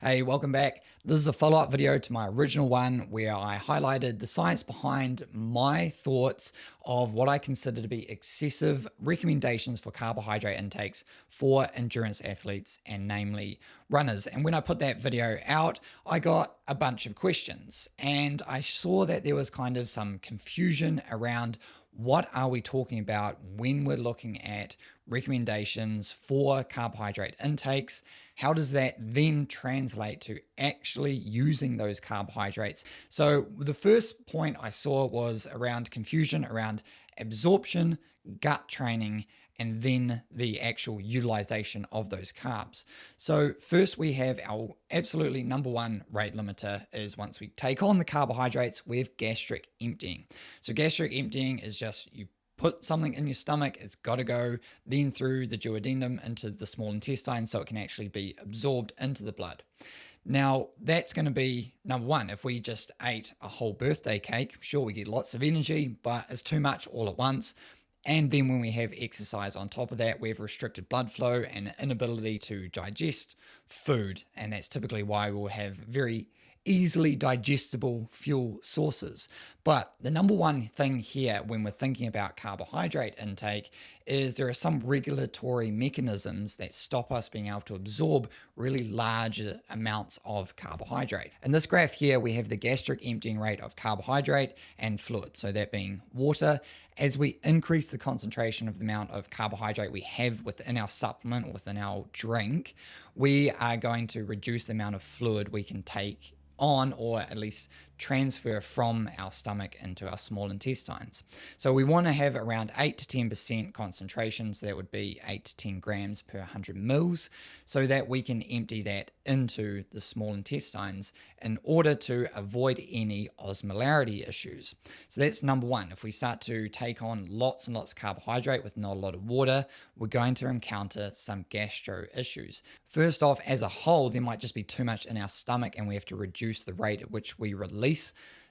Hey, welcome back. This is a follow-up video to my original one where I highlighted the science behind my thoughts of what I consider to be excessive recommendations for carbohydrate intakes for endurance athletes and namely runners. And when I put that video out, I got a bunch of questions and I saw that there was kind of some confusion around what are we talking about when we're looking at recommendations for carbohydrate intakes? How does that then translate to actually using those carbohydrates? So the first point I saw was around confusion around absorption, gut training, and then the actual utilization of those carbs. So first we have our absolutely number one rate limiter is once we take on the carbohydrates, we have gastric emptying. So gastric emptying is just you put something in your stomach, it's got to go then through the duodenum into the small intestine so it can actually be absorbed into the blood. Now, that's going to be number one. If we just ate a whole birthday cake, sure, we get lots of energy, but it's too much all at once. And then when we have exercise on top of that, we have restricted blood flow and inability to digest food. And that's typically why we'll have very easily digestible fuel sources. But the number one thing here when we're thinking about carbohydrate intake is there are some regulatory mechanisms that stop us being able to absorb really large amounts of carbohydrate. In this graph here, we have the gastric emptying rate of carbohydrate and fluid, so that being water. As we increase the concentration of the amount of carbohydrate we have within our supplement or within our drink, we are going to reduce the amount of fluid we can take on or at least transfer from our stomach into our small intestines. So we want to have around 8 to 10% concentration, so that would be 8 to 10 grams per 100 mils, so that we can empty that into the small intestines in order to avoid any osmolarity issues. So that's number one. If we start to take on lots and lots of carbohydrate with not a lot of water, we're going to encounter some gastro issues. First off, as a whole, there might just be too much in our stomach and we have to reduce the rate at which we release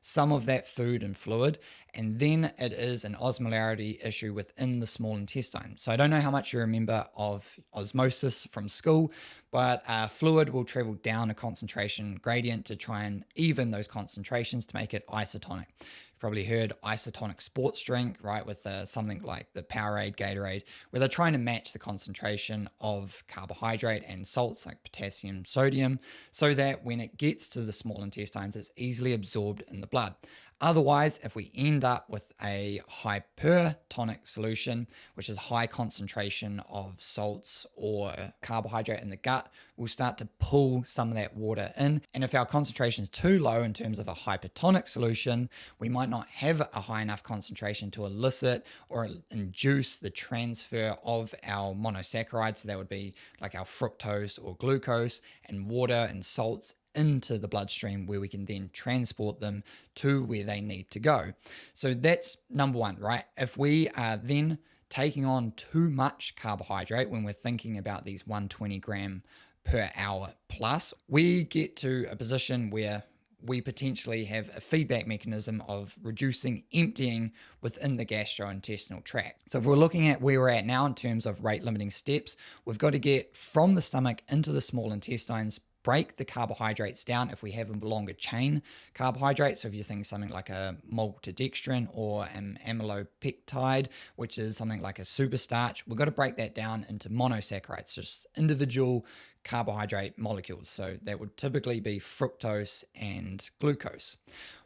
some of that food and fluid, and then it is an osmolarity issue within the small intestine. So I don't know how much you remember of osmosis from school, but fluid will travel down a concentration gradient to try and even those concentrations to make it isotonic. You've probably heard isotonic sports drink, right, with something like the Powerade, Gatorade, where they're trying to match the concentration of carbohydrate and salts like potassium, sodium, so that when it gets to the small intestines, it's easily absorbed in the blood. Otherwise, if we end up with a hypertonic solution, which is high concentration of salts or carbohydrate in the gut, we'll start to pull some of that water in. And if our concentration is too low in terms of a hypertonic solution, we might not have a high enough concentration to elicit or induce the transfer of our monosaccharides. So that would be like our fructose or glucose and water and salts into the bloodstream, where we can then transport them to where they need to go. So that's number one, right? If we are then taking on too much carbohydrate when we're thinking about these 120 gram per hour plus, we get to a position where we potentially have a feedback mechanism of reducing emptying within the gastrointestinal tract. So if we're looking at where we're at now in terms of rate limiting steps, we've got to get from the stomach into the small intestines, break the carbohydrates down if we have a longer chain carbohydrate. So if you think something like a maltodextrin or an amylopectide, which is something like a superstarch, we've got to break that down into monosaccharides, just individual carbohydrate molecules. So that would typically be fructose and glucose.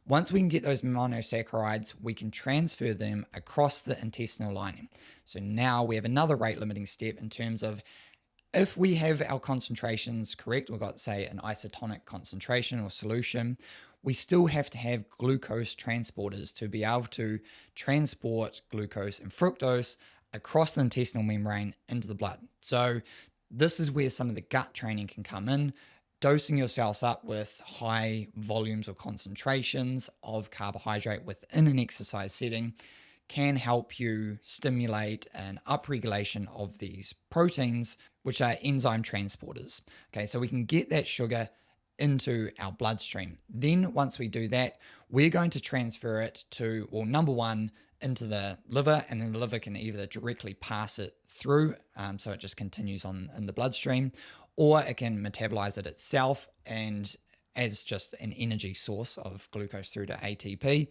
Once we can get those monosaccharides, we can transfer them across the intestinal lining. So now we have another rate limiting step in terms of if we have our concentrations correct, we've got, say, an isotonic concentration or solution, we still have to have glucose transporters to be able to transport glucose and fructose across the intestinal membrane into the blood. So this is where some of the gut training can come in. Dosing yourselves up with high volumes or concentrations of carbohydrate within an exercise setting can help you stimulate an upregulation of these proteins, which are enzyme transporters. Okay, so we can get that sugar into our bloodstream. Then once we do that, we're going to transfer it to, well, number one, into the liver, and then the liver can either directly pass it through, so it just continues on in the bloodstream, or it can metabolize it itself and as just an energy source of glucose through to ATP,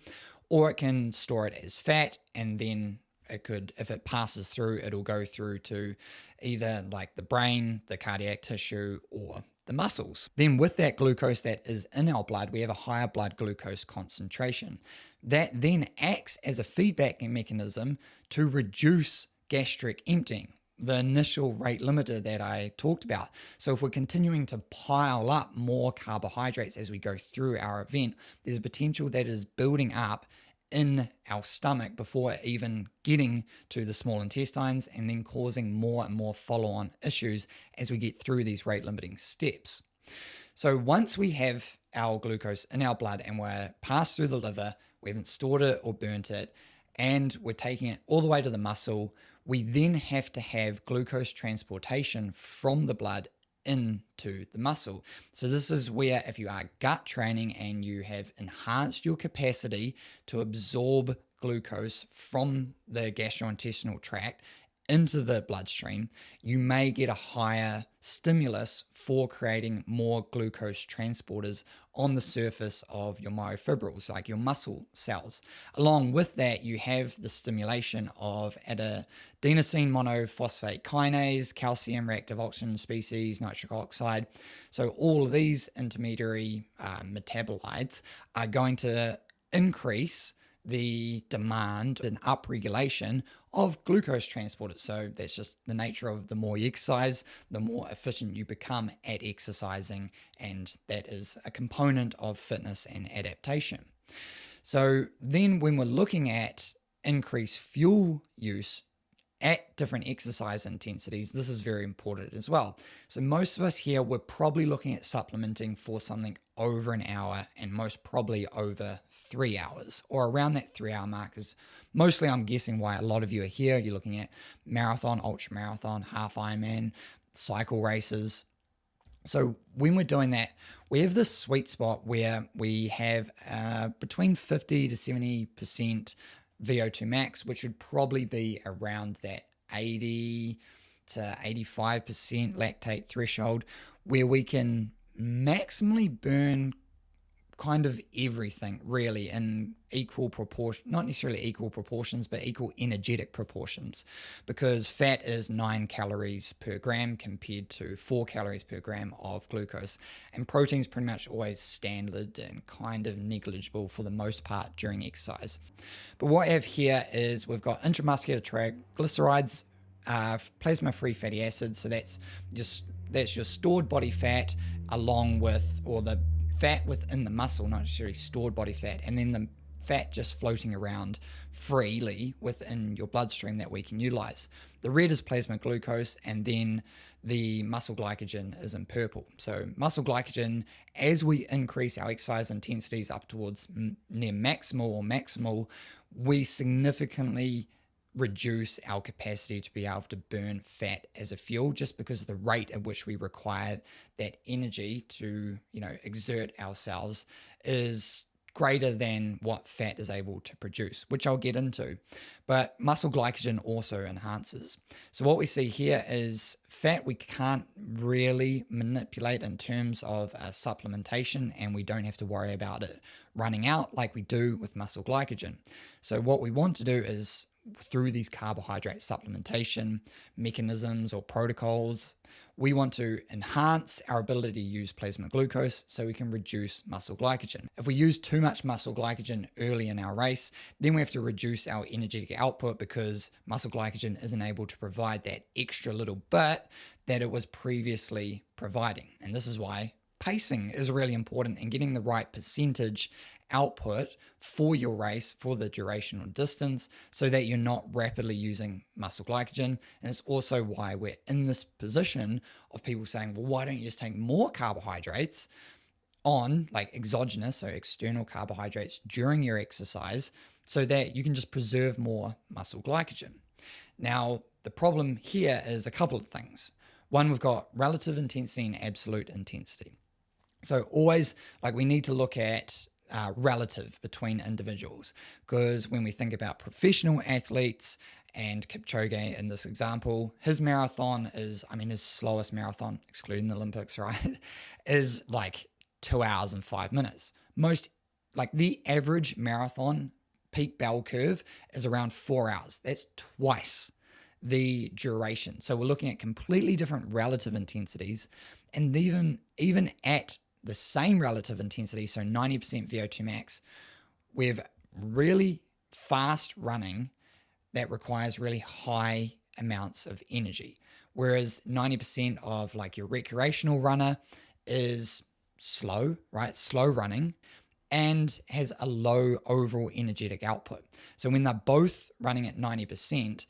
or it can store it as fat, and then it could, if it passes through, it'll go through to either like the brain, the cardiac tissue, or the muscles. Then with that glucose that is in our blood, we have a higher blood glucose concentration. That then acts as a feedback mechanism to reduce gastric emptying, the initial rate limiter that I talked about. So if we're continuing to pile up more carbohydrates as we go through our event, there's a potential that is building up in our stomach before even getting to the small intestines, and then causing more and more follow-on issues as we get through these rate limiting steps. So once we have our glucose in our blood and we're passed through the liver, we haven't stored it or burnt it, and we're taking it all the way to the muscle, we then have to have glucose transportation from the blood into the muscle. So this is where, if you are gut training and you have enhanced your capacity to absorb glucose from the gastrointestinal tract into the bloodstream, you may get a higher stimulus for creating more glucose transporters on the surface of your myofibrils, like your muscle cells. Along with that, you have the stimulation of adenosine monophosphate kinase, calcium reactive oxygen species, nitric oxide. So all of these intermediary metabolites are going to increase the demand and upregulation of glucose transporters. So that's just the nature of the more you exercise, the more efficient you become at exercising, and that is a component of fitness and adaptation. So then when we're looking at increased fuel use at different exercise intensities, this is very important as well. So most of us here, we're probably looking at supplementing for something over an hour, and most probably over 3 hours, or around that 3 hour mark is mostly, I'm guessing, why a lot of you are here. You're looking at marathon, ultra marathon, half Ironman, cycle races. So when we're doing that, we have this sweet spot where we have between 50 to 70% VO2 max, which would probably be around that 80 to 85% lactate threshold, where we can maximally burn kind of everything really in equal proportion, not necessarily equal proportions, but equal energetic proportions, because fat is 9 calories per gram compared to 4 calories per gram of glucose, and protein is pretty much always standard and kind of negligible for the most part during exercise. But what I have here is we've got intramuscular triglycerides, plasma-free fatty acids, so that's your stored body fat along with, or the fat within the muscle, not necessarily stored body fat, and then the fat just floating around freely within your bloodstream that we can utilize. The red is plasma glucose, and then the muscle glycogen is in purple. So muscle glycogen, as we increase our exercise intensities up towards near maximal, we significantly reduce our capacity to be able to burn fat as a fuel, just because of the rate at which we require that energy to, exert ourselves is greater than what fat is able to produce, which I'll get into. But muscle glycogen also enhances. So what we see here is fat we can't really manipulate in terms of supplementation, and we don't have to worry about it running out like we do with muscle glycogen. So what we want to do is, through these carbohydrate supplementation mechanisms or protocols, we want to enhance our ability to use plasma glucose so we can reduce muscle glycogen. If we use too much muscle glycogen early in our race, then we have to reduce our energetic output, because muscle glycogen isn't able to provide that extra little bit that it was previously providing. And this is why pacing is really important, and getting the right percentage output for your race for the duration or distance, so that you're not rapidly using muscle glycogen. And it's also why we're in this position of people saying, well, why don't you just take more carbohydrates on, like exogenous, so external carbohydrates during your exercise, so that you can just preserve more muscle glycogen. Now, the problem here is a couple of things. One, we've got relative intensity and absolute intensity. So always, we need to look at relative between individuals, because when we think about professional athletes and Kipchoge in this example, his marathon is, his slowest marathon, excluding the Olympics, right, is like 2 hours and 5 minutes. The average marathon peak bell curve is around 4 hours. That's twice the duration. So we're looking at completely different relative intensities, and even at the same relative intensity, so 90% VO2 max, we have really fast running that requires really high amounts of energy. Whereas 90% of like your recreational runner is slow, right? Slow running and has a low overall energetic output. So when they're both running at 90%,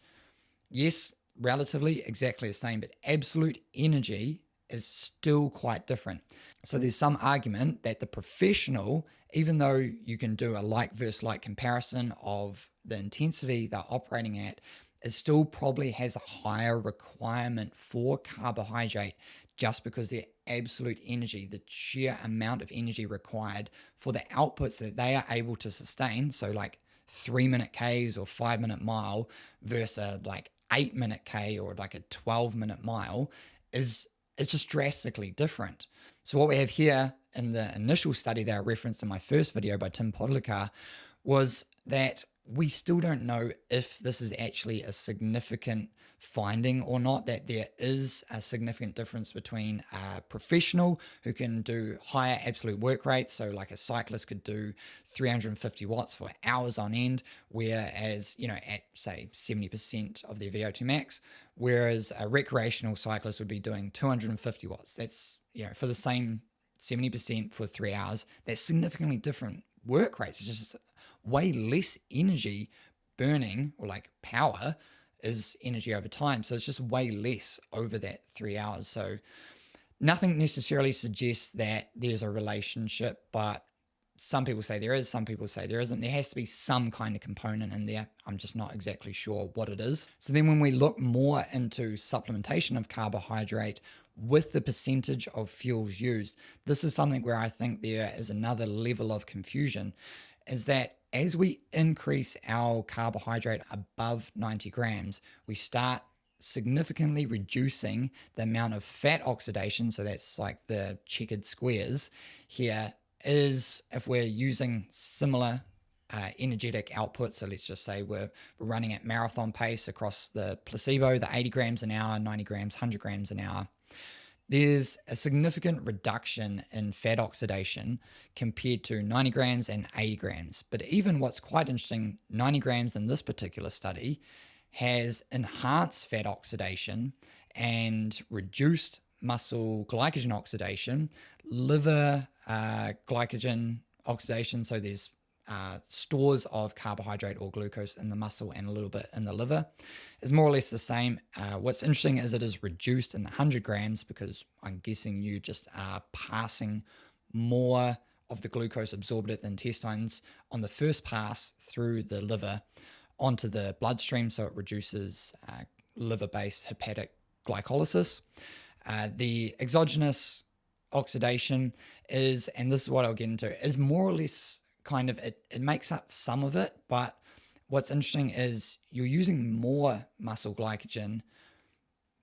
yes, relatively exactly the same, but absolute energy is still quite different. So there's some argument that the professional, even though you can do a like versus like comparison of the intensity they're operating at, it still probably has a higher requirement for carbohydrate just because their absolute energy, the sheer amount of energy required for the outputs that they are able to sustain, so like 3-minute Ks or 5-minute mile versus a like 8-minute K or like a 12-minute mile, it's just drastically different. So what we have here in the initial study that I referenced in my first video by Tim Podlikar was that we still don't know if this is actually a significant finding or not, that there is a significant difference between a professional who can do higher absolute work rates, so like a cyclist could do 350 watts for hours on end, whereas, at say 70% of their VO2 max, whereas a recreational cyclist would be doing 250 watts. That's, for the same 70% for 3 hours, that's significantly different work rates. It's just way less energy burning, or like power is energy over time. So it's just way less over that 3 hours. So nothing necessarily suggests that there's a relationship, but some people say there is, some people say there isn't. There has to be some kind of component in there. I'm just not exactly sure what it is. So then when we look more into supplementation of carbohydrate with the percentage of fuels used, this is something where I think there is another level of confusion, is that as we increase our carbohydrate above 90 grams, we start significantly reducing the amount of fat oxidation. So that's like the checkered squares here, is if we're using similar energetic output. So let's just say we're running at marathon pace across the placebo, the 80 grams an hour, 90 grams, 100 grams an hour. There's a significant reduction in fat oxidation compared to 90 grams and 80 grams. But even what's quite interesting, 90 grams in this particular study has enhanced fat oxidation and reduced muscle glycogen oxidation, liver glycogen oxidation. So there's stores of carbohydrate or glucose in the muscle and a little bit in the liver, is more or less the same. What's interesting is it is reduced in the 100 grams because I'm guessing you just are passing more of the glucose absorbed at the intestines on the first pass through the liver onto the bloodstream, so it reduces liver-based hepatic glycolysis. The exogenous oxidation is, and this is what I'll get into, is more or less kind of, it makes up some of it, but what's interesting is you're using more muscle glycogen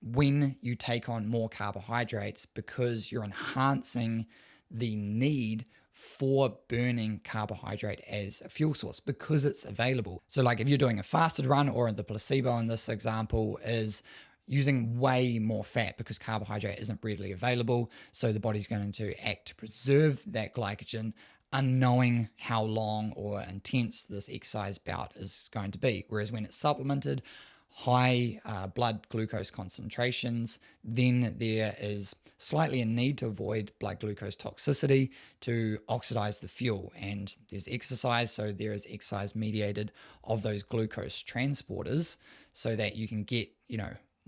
when you take on more carbohydrates because you're enhancing the need for burning carbohydrate as a fuel source because it's available. So like if you're doing a fasted run, or the placebo in this example is using way more fat because carbohydrate isn't readily available, so the body's going to act to preserve that glycogen, unknowing how long or intense this exercise bout is going to be. Whereas when it's supplemented, high blood glucose concentrations, then there is slightly a need to avoid blood glucose toxicity to oxidize the fuel. And there's exercise, so there is exercise mediated of those glucose transporters so that you can get,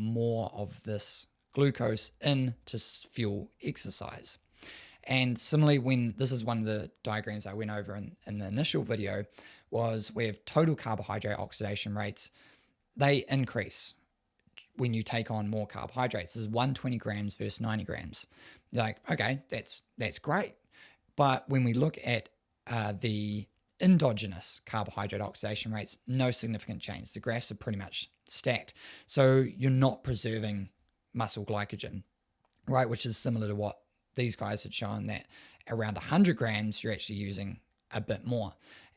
more of this glucose in to fuel exercise. And similarly, when this is one of the diagrams I went over in the initial video, was we have total carbohydrate oxidation rates. They increase when you take on more carbohydrates. This is 120 grams versus 90 grams. You're like, okay, that's great. But when we look at the endogenous carbohydrate oxidation rates, no significant change. The graphs are pretty much stacked. So you're not preserving muscle glycogen, right? Which is similar to what these guys had shown, that around 100 grams, you're actually using a bit more.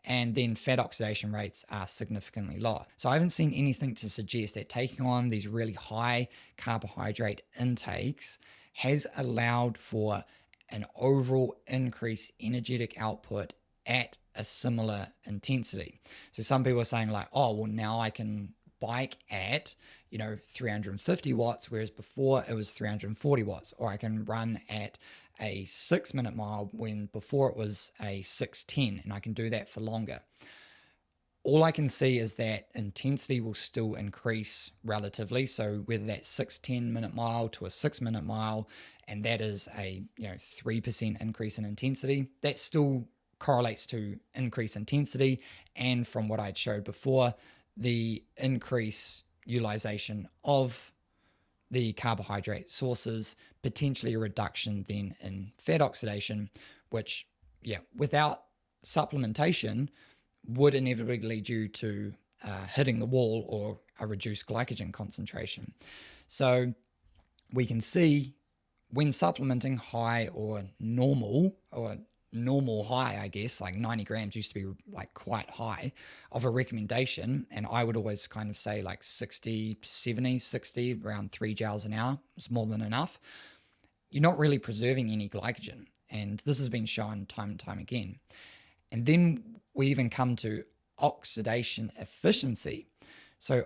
And then fat oxidation rates are significantly lower. So I haven't seen anything to suggest that taking on these really high carbohydrate intakes has allowed for an overall increased energetic output at a similar intensity. So some people are saying like, oh, well, now I can bike at 350 watts, whereas before it was 340 watts, or I can run at a 6-minute mile when before it was a 6:10, and I can do that for longer. All I can see is that intensity will still increase relatively. So whether that's 6-10-minute mile to a 6-minute mile, and that is a 3% increase in intensity, that still correlates to increased intensity. And from what I'd showed before, the increased utilization of the carbohydrate sources, potentially a reduction then in fat oxidation, which, without supplementation, would inevitably lead you to hitting the wall or a reduced glycogen concentration. So we can see when supplementing high or normal high, I guess, like 90 grams used to be like quite high of a recommendation. And I would always kind of say like 60, 70, 60, around 3 joules an hour is more than enough. You're not really preserving any glycogen. And this has been shown time and time again. And then we even come to oxidation efficiency. So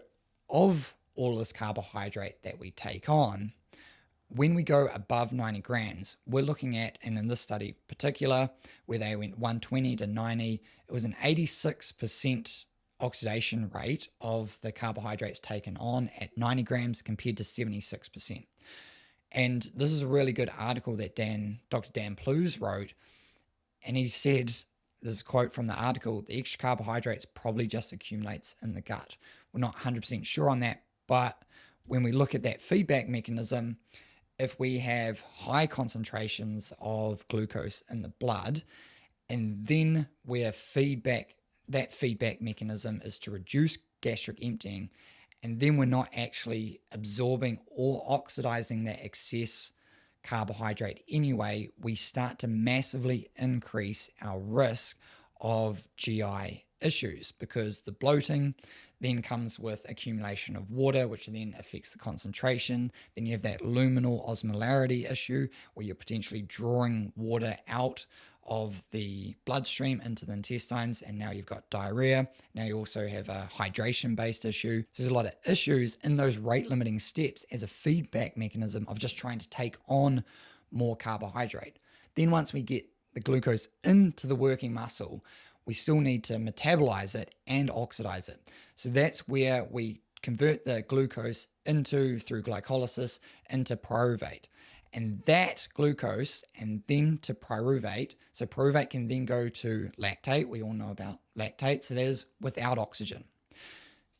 of all this carbohydrate that we take on, when we go above 90 grams, we're looking at, and in this study in particular, where they went 120 to 90, it was an 86% oxidation rate of the carbohydrates taken on at 90 grams compared to 76%. And this is a really good article that Dr. Dan Plews wrote. And he said, this is a quote from the article, the extra carbohydrates probably just accumulates in the gut. We're not 100% sure on that, but when we look at that feedback mechanism, if we have high concentrations of glucose in the blood, and then where that feedback mechanism is to reduce gastric emptying, and then we're not actually absorbing or oxidizing that excess carbohydrate anyway, we start to massively increase our risk of GI issues, because the bloating then comes with accumulation of water, which then affects the concentration. Then you have that luminal osmolarity issue, where you're potentially drawing water out of the bloodstream into the intestines, and now you've got diarrhea. Now you also have a hydration-based issue. So there's a lot of issues in those rate-limiting steps as a feedback mechanism of just trying to take on more carbohydrate. Then once we get the glucose into the working muscle, we still need to metabolize it and oxidize it. So that's where we convert the glucose through glycolysis, into pyruvate. And that glucose and then to pyruvate. So pyruvate can then go to lactate. We all know about lactate. So that is without oxygen.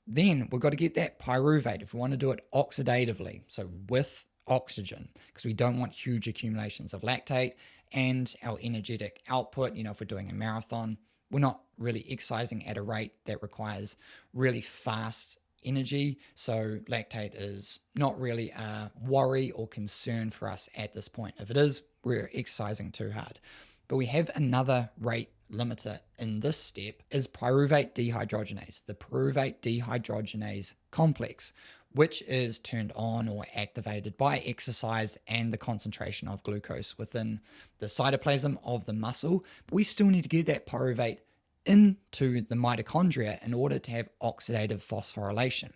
Then we've got to get that pyruvate, if we want to do it oxidatively, so with oxygen, because we don't want huge accumulations of lactate, and our energetic output, if we're doing a marathon, we're not really exercising at a rate that requires really fast energy. So lactate is not really a worry or concern for us at this point. If it is, we're exercising too hard. But we have another rate limiter in this step, is pyruvate dehydrogenase, the pyruvate dehydrogenase complex, which is turned on or activated by exercise and the concentration of glucose within the cytoplasm of the muscle. But we still need to get that pyruvate into the mitochondria in order to have oxidative phosphorylation.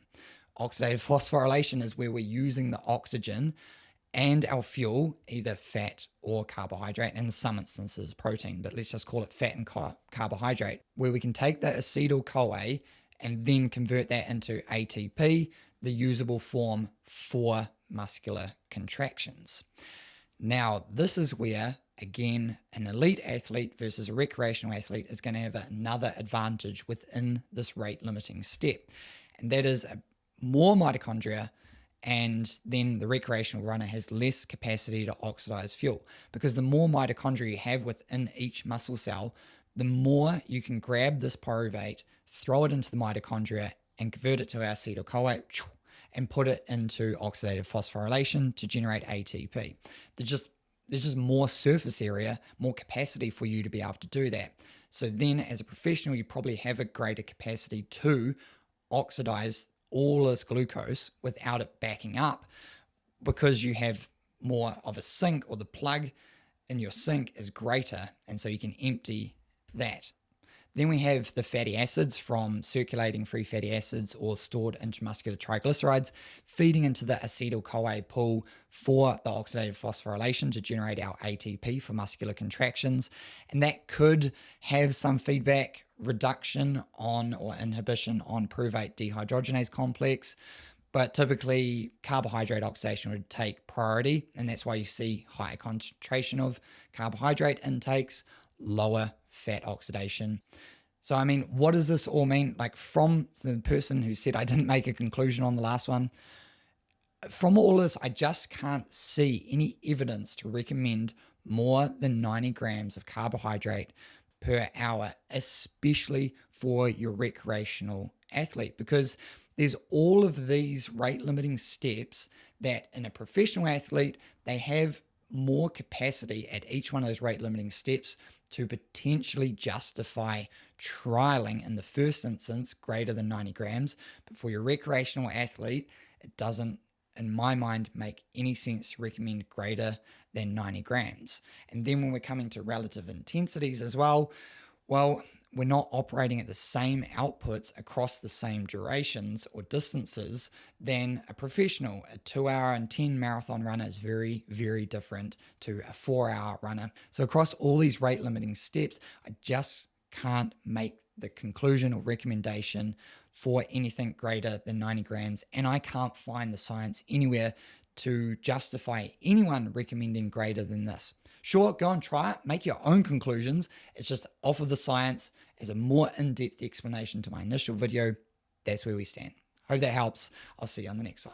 Oxidative phosphorylation is where we're using the oxygen and our fuel, either fat or carbohydrate, and in some instances protein, but let's just call it fat and carbohydrate, where we can take the acetyl-CoA and then convert that into ATP, the usable form for muscular contractions. Now, this is where, again, an elite athlete versus a recreational athlete is going to have another advantage within this rate limiting step. And that is more mitochondria, and then the recreational runner has less capacity to oxidize fuel, because the more mitochondria you have within each muscle cell, the more you can grab this pyruvate, throw it into the mitochondria, and convert it to acetyl-CoA and put it into oxidative phosphorylation to generate ATP. There's just more surface area, more capacity for you to be able to do that. So then as a professional, you probably have a greater capacity to oxidize all this glucose without it backing up, because you have more of a sink, or the plug in your sink is greater, and so you can empty that. Then we have the fatty acids from circulating free fatty acids or stored intramuscular triglycerides feeding into the acetyl-CoA pool for the oxidative phosphorylation to generate our ATP for muscular contractions. And that could have some feedback reduction on or inhibition on pyruvate dehydrogenase complex. But typically carbohydrate oxidation would take priority, and that's why you see higher concentration of carbohydrate intakes, lower fat oxidation. So, I mean, what does this all mean? Like, from the person who said I didn't make a conclusion on the last one, from all this, I just can't see any evidence to recommend more than 90 grams of carbohydrate per hour, especially for your recreational athlete, because there's all of these rate limiting steps that in a professional athlete, they have more capacity at each one of those rate limiting steps to potentially justify trialing in the first instance greater than 90 grams. But for your recreational athlete, it doesn't, in my mind, make any sense to recommend greater than 90 grams. And then when we're coming to relative intensities as well, we're not operating at the same outputs across the same durations or distances than a professional. A 2-hour and 10 marathon runner is very, very different to a 4-hour runner. So across all these rate limiting steps, I just can't make the conclusion or recommendation for anything greater than 90 grams. And I can't find the science anywhere to justify anyone recommending greater than this. Sure, go and try it, make your own conclusions. It's just off of the science as a more in-depth explanation to my initial video. That's where we stand. Hope that helps. I'll see you on the next one.